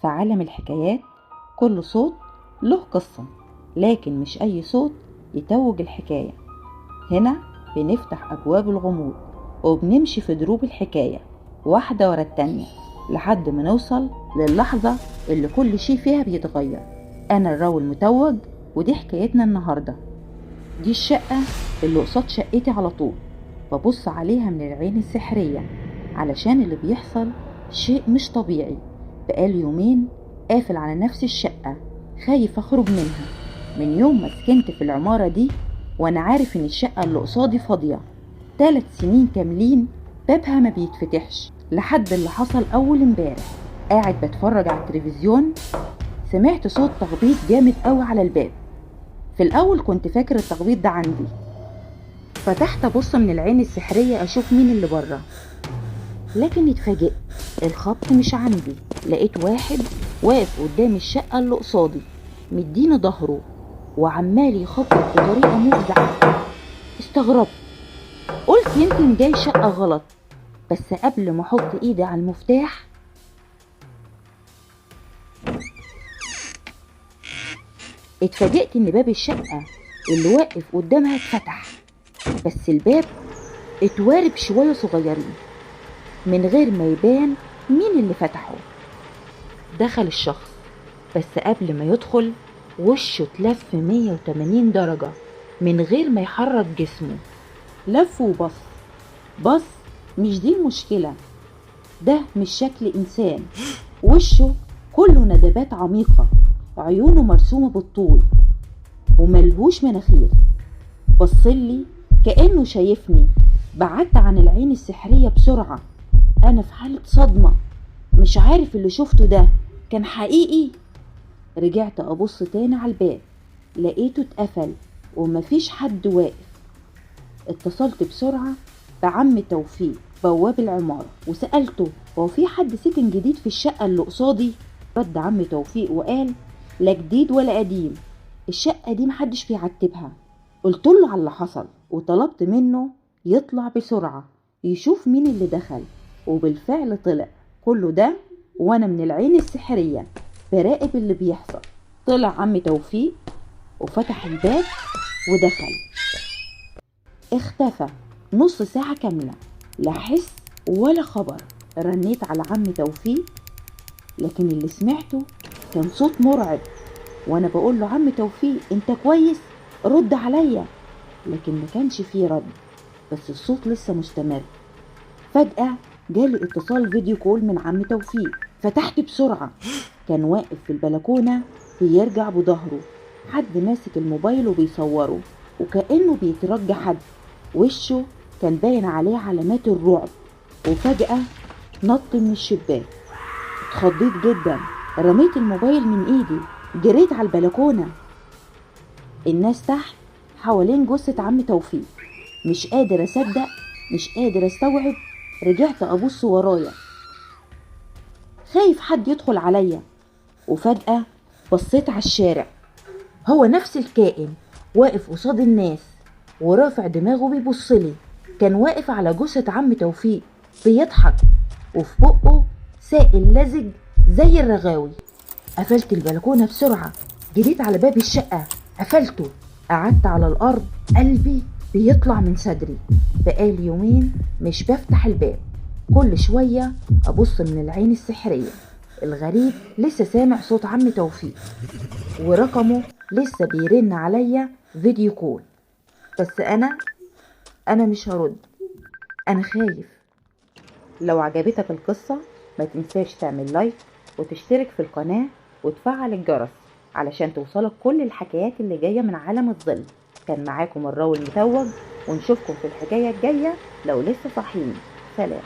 في عالم الحكايات كل صوت له قصة، لكن مش أي صوت يتوج الحكاية. هنا بنفتح أبواب الغموض وبنمشي في دروب الحكاية واحدة ورا التانية لحد ما نوصل للحظة اللي كل شيء فيها بيتغير. أنا الراوي المتوج، ودي حكايتنا النهاردة. دي الشقة اللي قصاد شقتي على طول، ببص عليها من العين السحرية علشان اللي بيحصل شيء مش طبيعي. بقالي يومين قافل على نفس الشقة، خايف اخرج منها من يوم ما سكنت في العمارة دي، وانا عارف ان الشقة اللي قصادي فاضية 3 سنين كاملين، بابها ما بيتفتحش. لحد اللي حصل اول امبارح، قاعد بتفرج على التلفزيون سمعت صوت تخبيط جامد قوي على الباب. في الاول كنت فاكر التخبيط ده عندي، فتحت ابص من العين السحرية اشوف مين اللي بره، لكن اتفاجئت الخبط مش عندي. لقيت واحد واقف قدام الشقة اللي قصادي مديني ظهره وعمال يخبط بطريقة مفزعة. استغربت، قلت يمكن جاي شقة غلط، بس قبل ما احط ايدي على المفتاح اتفاجئت ان باب الشقة اللي واقف قدامها اتفتح، بس الباب اتوارب شوية صغيرين من غير ما يبان مين اللي فتحه. دخل الشخص، بس قبل ما يدخل وشه اتلف 180 درجة من غير ما يحرك جسمه. لف وبص بص، مش دي المشكلة، ده مش شكل إنسان. وشه كله ندبات عميقة، عيونه مرسومة بالطول وملهوش مناخير. بصلي كأنه شايفني. بعدت عن العين السحرية بسرعة، أنا في حالة صدمة، مش عارف اللي شفته ده كان حقيقي. رجعت أبص تاني على الباب، لقيته اتقفل ومفيش حد واقف. اتصلت بسرعة بعم توفيق بواب العمارة وسألته هو في حد سكن جديد في الشقة اللي قصادي؟ رد عم توفيق وقال لا جديد ولا قديم، الشقة دي محدش بيعتبها. قلت له على اللي حصل وطلبت منه يطلع بسرعة يشوف مين اللي دخل، وبالفعل طلع. كله ده وانا من العين السحرية براقب اللي بيحصل. طلع عم توفيق وفتح الباب ودخل. اختفى نص ساعة كاملة، لا حس ولا خبر. رنيت على عم توفيق، لكن اللي سمعته كان صوت مرعب، وانا بقول له عم توفيق انت كويس؟ رد عليا. لكن ما كانش فيه رد، بس الصوت لسه مستمر. فجأة جالي اتصال فيديو كول من عم توفيق، فتحت بسرعة. كان واقف في البلكونة بيرجع بظهره، حد ماسك الموبايل وبيصوره وكأنه بيترجى حد. وشه كان باين عليه علامات الرعب. وفجأة نط من الشباك. اتخضيت جدا، رميت الموبايل من ايدي، جريت على البلكونة. الناس تحت حوالين جثة عم توفيق. مش قادر اصدق، مش قادر استوعب. رجعت ابص ورايا خايف حد يدخل عليا، وفجأة بصيت على الشارع. هو نفس الكائن واقف قصاد الناس ورافع دماغه بيبصلي. كان واقف على جثة عم توفيق بيضحك، وفي بقه سائل لزج زي الرغاوي. قفلت البلكونة بسرعة، جريت على باب الشقة قفلته. قعدت على الأرض، قلبي بيطلع من صدري. بقالي يومين مش بفتح الباب، كل شوية أبص من العين السحرية. الغريب لسه سامع صوت عم توفيق ورقمه لسه بيرن عليا فيديو كول، بس أنا مش هرد، أنا خايف. لو عجبتك القصة ما تنساش تعمل لايك وتشترك في القناة وتفعل الجرس علشان توصلك كل الحكايات اللي جاية من عالم الظل. كان معاكم الراوي المتوج، ونشوفكم في الحكاية الجاية لو لسه صاحيين. سلام.